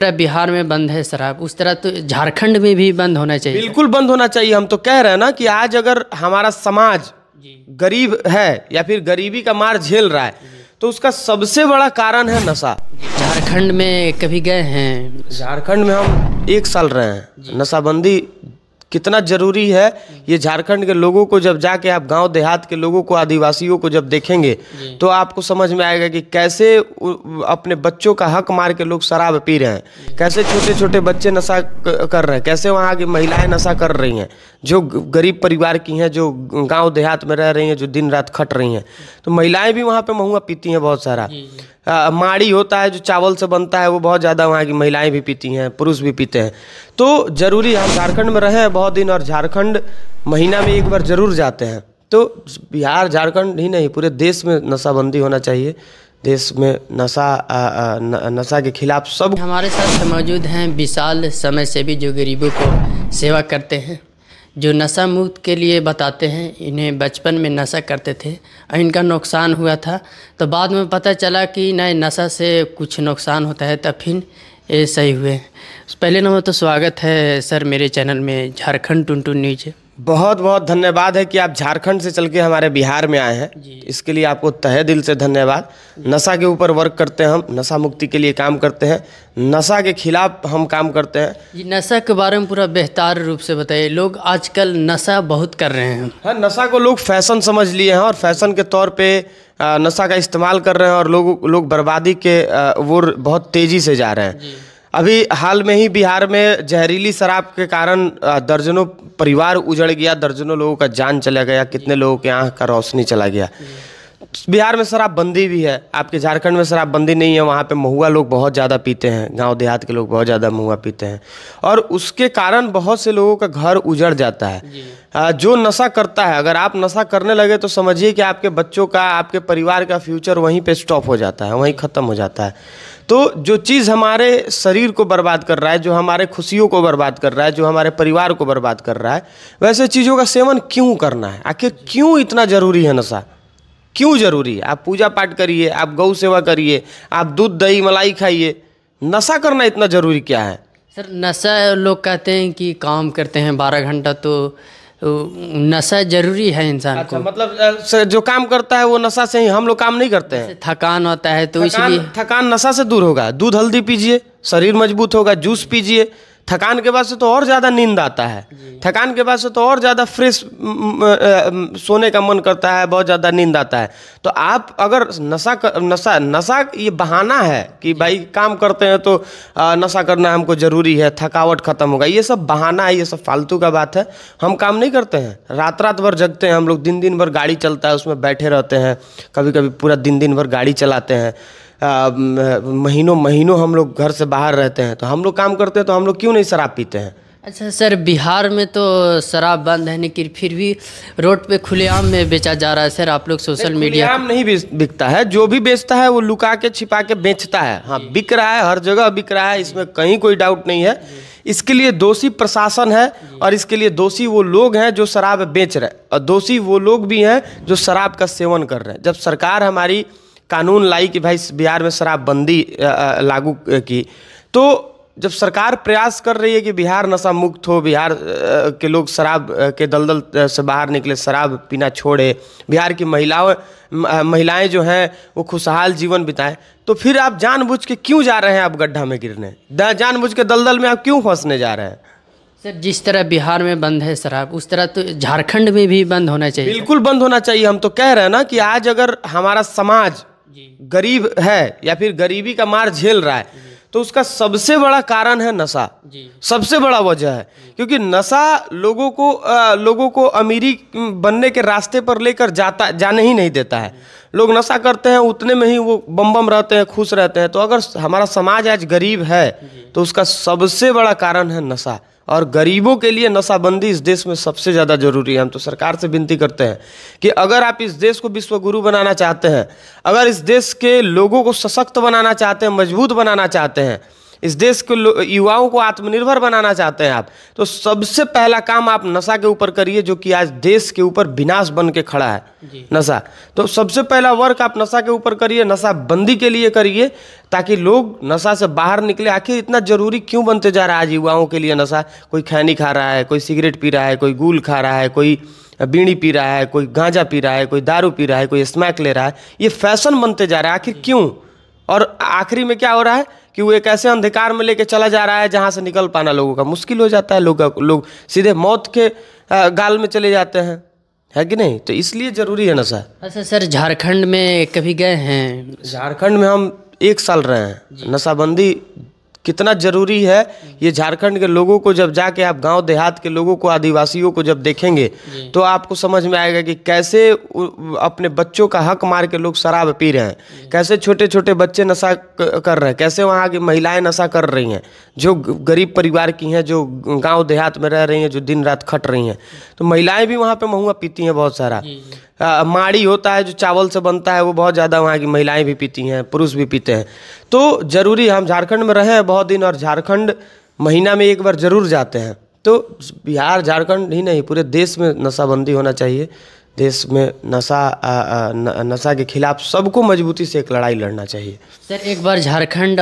तरह बिहार में बंद है शराब, उस तरह तो झारखंड में भी बंद होना चाहिए। बिल्कुल बंद होना चाहिए। हम तो कह रहे हैं ना कि आज अगर हमारा समाज गरीब है या फिर गरीबी का मार झेल रहा है तो उसका सबसे बड़ा कारण है नशा। झारखंड में कभी गए हैं? झारखंड में हम 1 साल रहे हैं। नशाबंदी कितना जरूरी है ये झारखंड के लोगों को, जब जाके आप गांव देहात के लोगों को, आदिवासियों को जब देखेंगे तो आपको समझ में आएगा कि कैसे अपने बच्चों का हक मार के लोग शराब पी रहे हैं, कैसे छोटे छोटे बच्चे नशा कर रहे हैं, कैसे वहाँ की महिलाएं नशा कर रही हैं जो गरीब परिवार की हैं, जो गांव देहात में रह रही हैं, जो दिन रात खट रही हैं। तो महिलाएं भी वहाँ पे महुआ पीती हैं बहुत सारा। माड़ी होता है जो चावल से बनता है, वो बहुत ज़्यादा वहाँ की महिलाएं भी पीती हैं, पुरुष भी पीते हैं। तो ज़रूरी, हम झारखंड में रहे हैं बहुत दिन और झारखंड महीना में 1 बार ज़रूर जाते हैं। तो बिहार झारखंड ही नहीं, पूरे देश में नशाबंदी होना चाहिए। देश में नशा के खिलाफ सब। हमारे साथ मौजूद हैं विशाल समय से भी, जो गरीबों को सेवा करते हैं, जो नशा मुक्त के लिए बताते हैं। इन्हें बचपन में नशा करते थे और इनका नुकसान हुआ था, तो बाद में पता चला कि नहीं, नशा से कुछ नुकसान होता है, तब फिर ये सही हुए। पहले नंबर तो स्वागत है सर मेरे चैनल में, झारखंड टुनटुन न्यूज। बहुत बहुत धन्यवाद है कि आप झारखंड से चल के हमारे बिहार में आए हैं, इसके लिए आपको तहे दिल से धन्यवाद। नशा के ऊपर वर्क करते हैं हम, नशा मुक्ति के लिए काम करते हैं, नशा के खिलाफ हम काम करते हैं। जी, नशा के बारे में पूरा बेहतर रूप से बताइए। लोग आजकल नशा बहुत कर रहे हैं। हाँ, नशा को लोग फैशन समझ लिए हैं और फैशन के तौर पे नशा का इस्तेमाल कर रहे हैं और लोग बर्बादी के वो बहुत तेज़ी से जा रहे हैं। अभी हाल में ही बिहार में जहरीली शराब के कारण दर्जनों परिवार उजड़ गया, दर्जनों लोगों का जान चला गया, कितने लोगों के आँख का रोशनी चला गया। बिहार में शराबबंदी भी है, आपके झारखंड में शराबबंदी नहीं है। वहाँ पे महुआ लोग बहुत ज़्यादा पीते हैं, गांव देहात के लोग बहुत ज़्यादा महुआ पीते हैं और उसके कारण बहुत से लोगों का घर उजड़ जाता है। जो नशा करता है, अगर आप नशा करने लगे तो समझिए कि आपके बच्चों का, आपके परिवार का फ्यूचर वहीं पे स्टॉप हो जाता है, वहीं ख़त्म हो जाता है। तो जो चीज़ हमारे शरीर को बर्बाद कर रहा है, जो हमारे खुशियों को बर्बाद कर रहा है, जो हमारे परिवार को बर्बाद कर रहा है, वैसे चीज़ों का सेवन क्यों करना है? आखिर क्यों इतना ज़रूरी है नशा? क्यों ज़रूरी है? आप पूजा पाठ करिए, आप गौ सेवा करिए, आप दूध दही मलाई खाइए, नशा करना इतना ज़रूरी क्या है? सर, नशा लोग कहते हैं कि काम करते हैं 12 घंटा, तो नशा जरूरी है इंसान को। मतलब जो काम करता है वो नशा से ही, हम लोग काम नहीं करते हैं। थकान होता है तो इसलिए थकान नशा से दूर होगा। दूध हल्दी पीजिए, शरीर मजबूत होगा। जूस पीजिए, थकान के बाद से तो और ज़्यादा नींद आता है, थकान के बाद से तो और ज़्यादा फ्रेश सोने का मन करता है, बहुत ज़्यादा नींद आता है। तो आप अगर नशा ये बहाना है कि भाई काम करते हैं तो नशा करना हमको ज़रूरी है, थकावट ख़त्म होगा, ये सब बहाना है, ये सब फालतू का बात है। हम काम नहीं करते हैं, रात भर जगते हैं हम लोग, दिन भर गाड़ी चलता है उसमें बैठे रहते हैं, कभी कभी पूरा दिन भर गाड़ी चलाते हैं, महीनों हम लोग घर से बाहर रहते हैं। तो हम लोग काम करते हैं तो हम लोग क्यों नहीं शराब पीते हैं? अच्छा सर, बिहार में तो शराब बंद है, लेकिन फिर भी रोड पे खुलेआम में बेचा जा रहा है। सर, आप लोग सोशल मीडिया खुलेआम नहीं बिकता है, जो भी बेचता है वो लुका के छिपा के बेचता है। हाँ, बिक रहा है, हर जगह बिक रहा है, इसमें कहीं कोई डाउट नहीं है। इसके लिए दोषी प्रशासन है और इसके लिए दोषी वो लोग हैं जो शराब बेच रहे हैं, और दोषी वो लोग भी हैं जो शराब का सेवन कर रहे हैं। जब सरकार हमारी कानून लाई कि भाई बिहार में शराबबंदी लागू की, तो जब सरकार प्रयास कर रही है कि बिहार नशा मुक्त हो, बिहार के लोग शराब के दलदल से बाहर निकले, शराब पीना छोड़े, बिहार की महिलाएं जो हैं वो खुशहाल जीवन बिताएं, तो फिर आप जानबूझ के क्यों जा रहे हैं आप गड्ढा में गिरने? जानबूझ के दलदल में आप क्यों फंसने जा रहे हैं? सर, जिस तरह बिहार में बंद है शराब, उस तरह तो झारखंड में भी बंद होना चाहिए। बिल्कुल बंद होना चाहिए। हम तो कह रहे हैं ना कि आज अगर हमारा समाज गरीब है या फिर गरीबी का मार झेल रहा है तो उसका सबसे बड़ा कारण है नशा। सबसे बड़ा वजह है, क्योंकि नशा लोगों को अमीरी बनने के रास्ते पर लेकर जाने ही नहीं देता है। लोग नशा करते हैं, उतने में ही वो बम रहते हैं, खुश रहते हैं। तो अगर हमारा समाज आज गरीब है तो उसका सबसे बड़ा कारण है नशा, और गरीबों के लिए नशाबंदी इस देश में सबसे ज़्यादा ज़रूरी है। हम तो सरकार से विनती करते हैं कि अगर आप इस देश को विश्व गुरु बनाना चाहते हैं, अगर इस देश के लोगों को सशक्त बनाना चाहते हैं, मजबूत बनाना चाहते हैं, इस देश के युवाओं को आत्मनिर्भर बनाना चाहते हैं आप, तो सबसे पहला काम आप नशा के ऊपर करिए, जो कि आज देश के ऊपर विनाश बन के खड़ा है नशा। तो सबसे पहला वर्क आप नशा के ऊपर करिए, नशा बंदी के लिए करिए, ताकि लोग नशा से बाहर निकले। आखिर इतना जरूरी क्यों बनते जा रहा है आज युवाओं के लिए नशा? कोई खैनी खा रहा है, कोई सिगरेट पी रहा है, कोई गुल खा रहा है, कोई बीड़ी पी रहा है, कोई गांजा पी रहा है, कोई दारू पी रहा है, कोई स्मैक ले रहा है। ये फैशन बनते जा रहा है, आखिर क्यों? और आखिरी में क्या हो रहा है कि वो एक ऐसे अंधकार में लेके चला जा रहा है जहाँ से निकल पाना लोगों का मुश्किल हो जाता है। लोग सीधे मौत के गाल में चले जाते हैं, है कि नहीं? तो इसलिए ज़रूरी है नशा। अच्छा सर, झारखंड में कभी गए हैं? झारखंड में हम 1 साल रहे हैं। नशाबंदी कितना ज़रूरी है ये झारखंड के लोगों को, जब जाके आप गांव देहात के लोगों को, आदिवासियों को जब देखेंगे तो आपको समझ में आएगा कि कैसे अपने बच्चों का हक मार के लोग शराब पी रहे हैं, कैसे छोटे छोटे बच्चे नशा कर रहे हैं, कैसे वहाँ की महिलाएं नशा कर रही हैं, जो गरीब परिवार की हैं, जो गांव देहात में रह रही हैं, जो दिन रात खट रही हैं। तो महिलाएं भी वहाँ पे महुआ पीती हैं बहुत सारा। माड़ी होता है जो चावल से बनता है, वो बहुत ज़्यादा वहाँ की महिलाएं भी पीती हैं, पुरुष भी पीते हैं। तो ज़रूरी, हम झारखंड में रहे हैं बहुत दिन, और झारखंड महीना में 1 बार ज़रूर जाते हैं। तो बिहार, झारखंड ही नहीं, पूरे देश में नशाबंदी होना चाहिए। देश में नशा के खिलाफ सबको मजबूती से एक लड़ाई लड़ना चाहिए। सर, एक बार झारखंड